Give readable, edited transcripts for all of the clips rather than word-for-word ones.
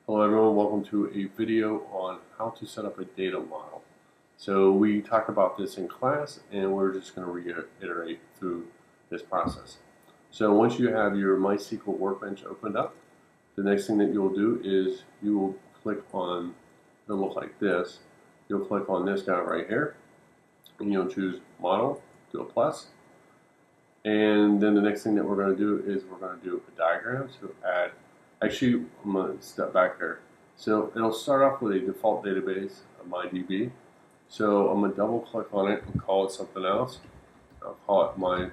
Hello everyone, welcome to a video on how to set up a data model. So we talked about this in class and we're just going to reiterate through this process. So once you have your MySQL Workbench opened up, the next thing that you'll do is you will click on, it'll look like this, you'll click on this guy right here and you'll choose Model, do a plus, and then the next thing that we're going to do is we're going to do a diagram. So add, actually I'm going to step back here. So it'll start off with a default database, a MyDB. So I'm going to double click on it and call it something else. I'll call it my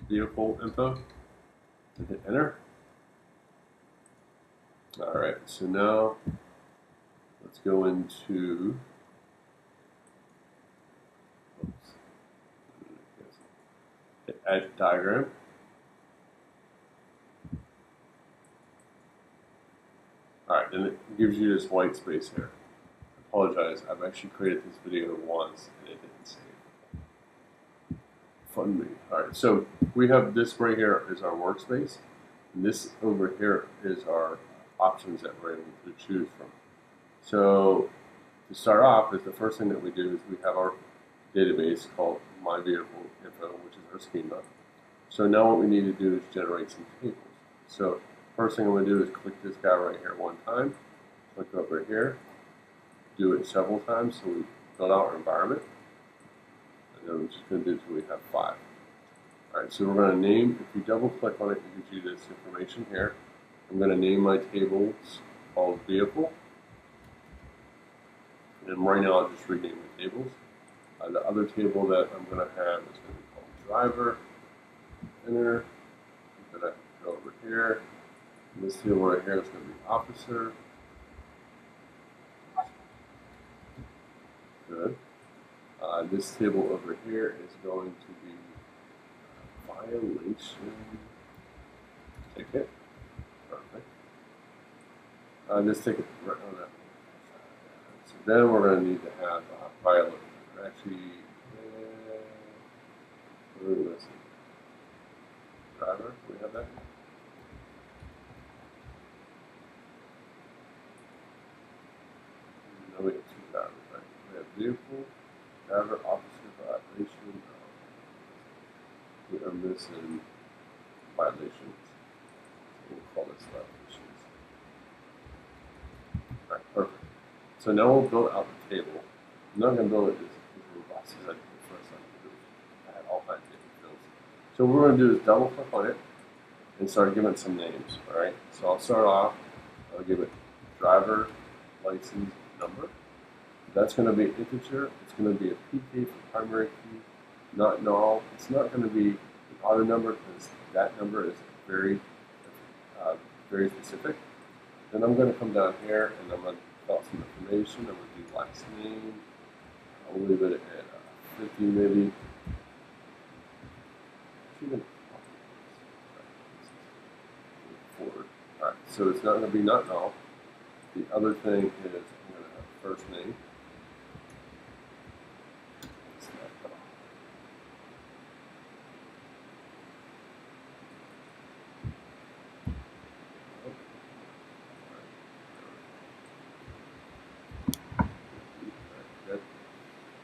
vehicle info and hit enter. Alright, so now let's go into add diagram. Alright, then it gives you this white space here. I apologize, I've actually created this video once and it didn't save. Fun me. Alright, so we have this right here is our workspace, and this over here is our options that we're able to choose from. So to start off, is the first thing that we do is we have our database called My Vehicle Info, which is our schema. So now what we need to do is generate some tables. So first thing I'm going to do is click this guy right here one time, click over here, do it several times so we build out our environment, and then we're just going to do until we have 5. Alright, so we're going to name, if you double click on it, it gives you this information here. I'm going to name my tables called vehicle, and right now I'll just rename the tables. The other table that I'm going to have is going to be called driver, enter. I'm going to go over here. This table right here is going to be officer. Good. This table over here is going to be violation ticket. Perfect. This ticket right on that. So then we're going to need to have violation. Actually, what are we missing? Driver. Do we have that? No, we have 2 drivers, right? We have vehicle, driver, officer, violation. We are missing violations. So we'll call this violations. Alright, perfect. So now we'll build out the table. I'm not going to build it as robust as I did the first time because I had all kinds of different fields. So what we're going to do is double click on it and start giving it some names. Alright, so I'll start off, I'll give it driver license number. That's going to be an integer. It's going to be a PK for primary key, not null. It's not going to be an auto number because that number is very specific. Then I'm going to come down here and I'm going to fill out some information. I'm going to do last name. I'll leave it at 50 maybe. Alright, so it's not going to be not null. The other thing is I'm going to have first name.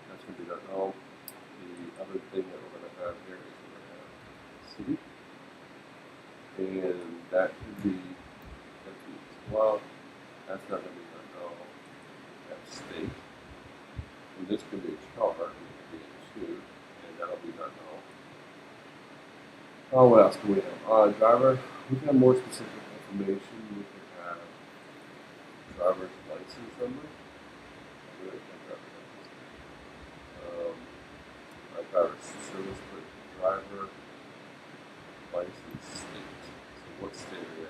That's going to be not null. The other thing that we're going to have here is we're going to have city. And that could be empty as well. That's not going to be not null. We have state. And this could be a char, it could be a 2, and that'll be not null. Oh, what else do we have? Driver. We can have more specific information. We could have driver's license number. Driver's service, but driver license state. So what state are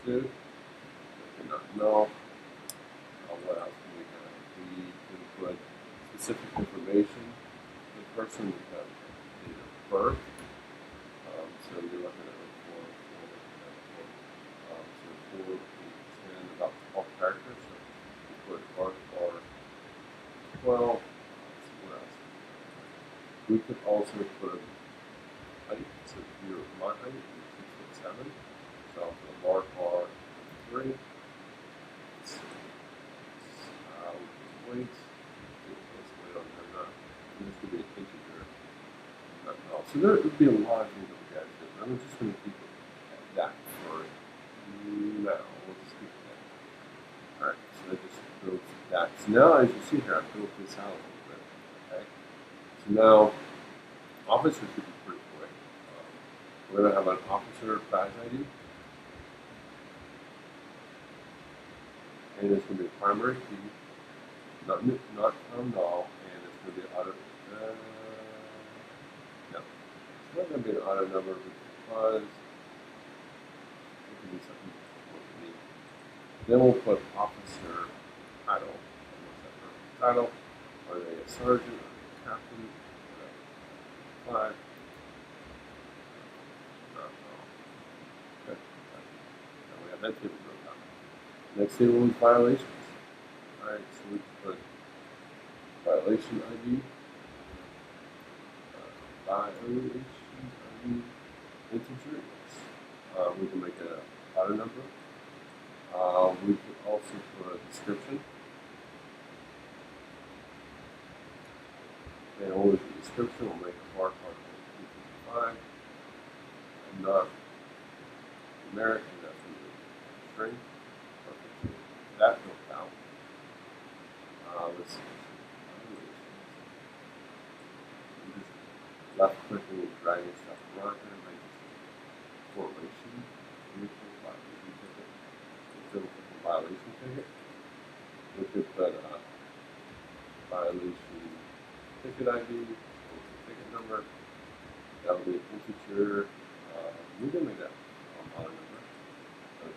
they in? 2. We cannot know. What else can we have? We can put specific information. The person we have date of birth. So you're looking at so 4, 8, 10, about 12 characters. So we put R 12. We could also put height, so here my height is 6'7", so I'll put a mark R 3. So there would be a lot of things that we got to do. I'm just going to keep it at that for now. We'll just keep it there. Alright, so I just built that. So now, as you see here, I built this out a little bit. Okay. So now, officer should be pretty quick. We're going to have an officer badge ID. And it's going to be a primary key, not found all, and it's going to be auto. No, it's not going to be an auto number because it can be something we need. Then we'll put officer title. Title. Are they a sergeant? Are they a captain? Flag. Not all. Okay. Now we have that table broken down. Next table is violations. Alright, so we put violation ID, violation ID, integer. We can make an auto number. We could also put a description. And over the description, we'll make a bar part of 255. And not numeric, and that's going to be a string. Okay, that built out. Let's see. I'm just left clicking and dragging stuff around here and make correlation. Violation ticket. Instead of a violation ticket, we could put violation ticket ID, ticket number. That would be an integer. We can make that a auto number. We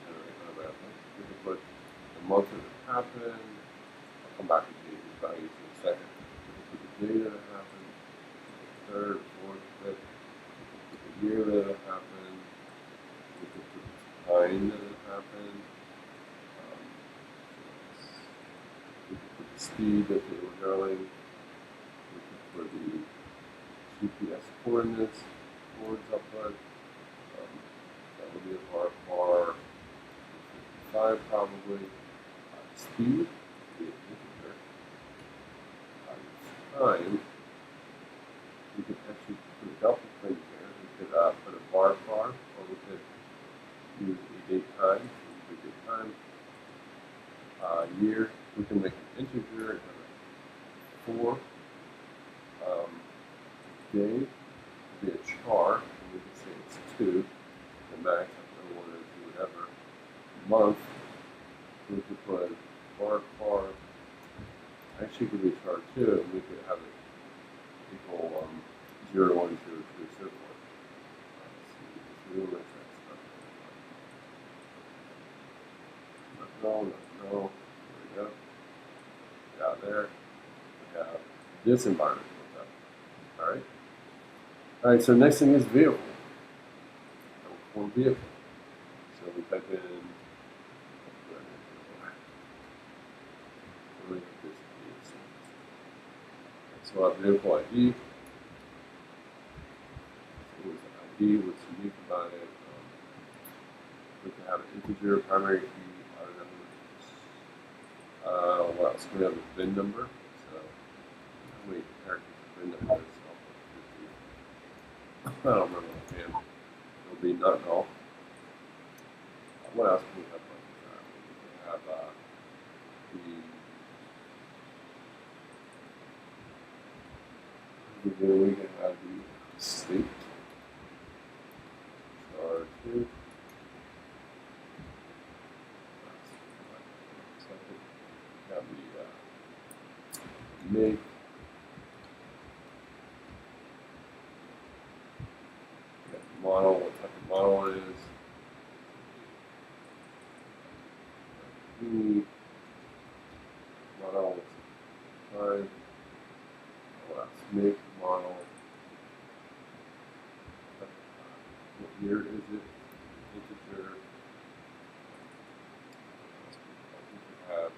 can put the month that it happened. I'll come back to these values in a second. We can put the day that it happened, the third, fourth, fifth. We can put the year that it happened. We can put the time that it happened. We can put the speed that they were going. We can put the GPS coordinates towards upload. That would be a bar 55 probably. Speed would be an integer. Time, we could actually put a delta thing here. We could put a bar, or we could use a date time. So we could date time. Year, we can make an integer and a 4. Day would be a char, and we can say it's 2. The max, I don't want to do whatever. Month, we could put bar, actually it could be char 2, and we could have it equal 0, 1, 0, 2, so forth. So we'll make that stuff. No. There we go. Out there. We have this environment built up. Alright. Alright, so next thing is vehicle. Or vehicle. So we type in so our vehicle ID. So what's the ID? What's unique about it? We can have an integer, primary key, auto number. What else? We have a VIN number. So how many characters the VIN number is? I don't remember offhand. It'll be not null. What else can we have like that? We can have we can have the state char2. We have the make. We have the model, what type of model it is. Model time. Make model. What year is it? Integer. We have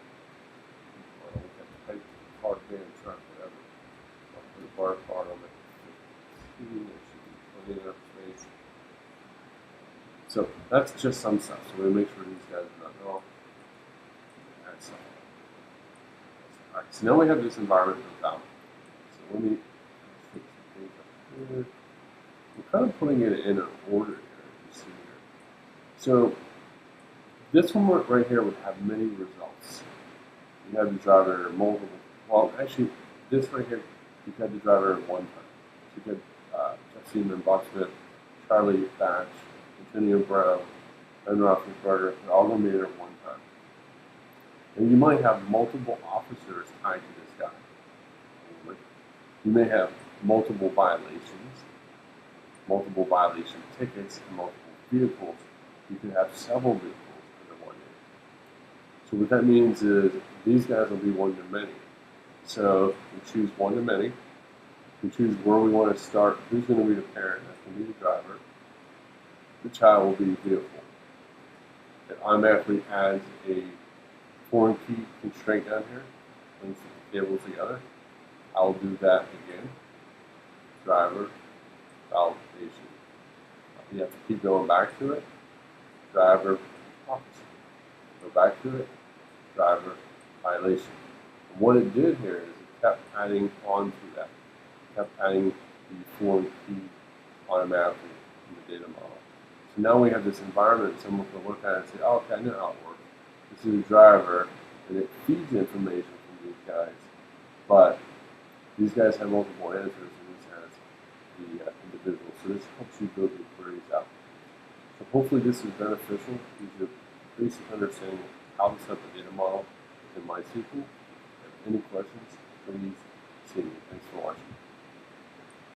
type car, van, truck, whatever. I'll put a bar part on it. 15. There should be plenty enough space. So that's just some stuff. So we make sure these guys are not null. Add some. Alright, so now we have this environment built out. So let me fix some things up here. we're kind of putting it in an order here, you see here. So this one right here would have many results. You have the driver multiple, well actually this right here, you had the driver at one time. So you had Jeff Seaman, Bob Smith, Charlie Batch, Antonio Brown, and Roethlisberger, they're all going to be in at one time. And you might have multiple officers tied to this guy. You may have multiple violation tickets, and multiple vehicles. You can have several vehicles under one name. So what that means is these guys will be one to many. So we choose one to many. We choose where we want to start. Who's going to be the parent? That's going to be the driver. The child will be the vehicle. It automatically adds a foreign key constraint down here, links the tables together. I'll do that again. Driver, validation. You have to keep going back to it. Driver, officer. Go back to it. Driver, violation. And what it did here is it kept adding on to that. It kept adding the foreign key automatically in the data model. So now we have this environment, someone can look at it and say, oh, okay, I know how it works. This is a driver, and it feeds information from these guys. But these guys have multiple answers, and this has the individual. So this helps you build your queries out. So hopefully this is beneficial. Gives you a basic understanding of how to set up a data model within MySQL. If you have any questions, please see me. Thanks for watching.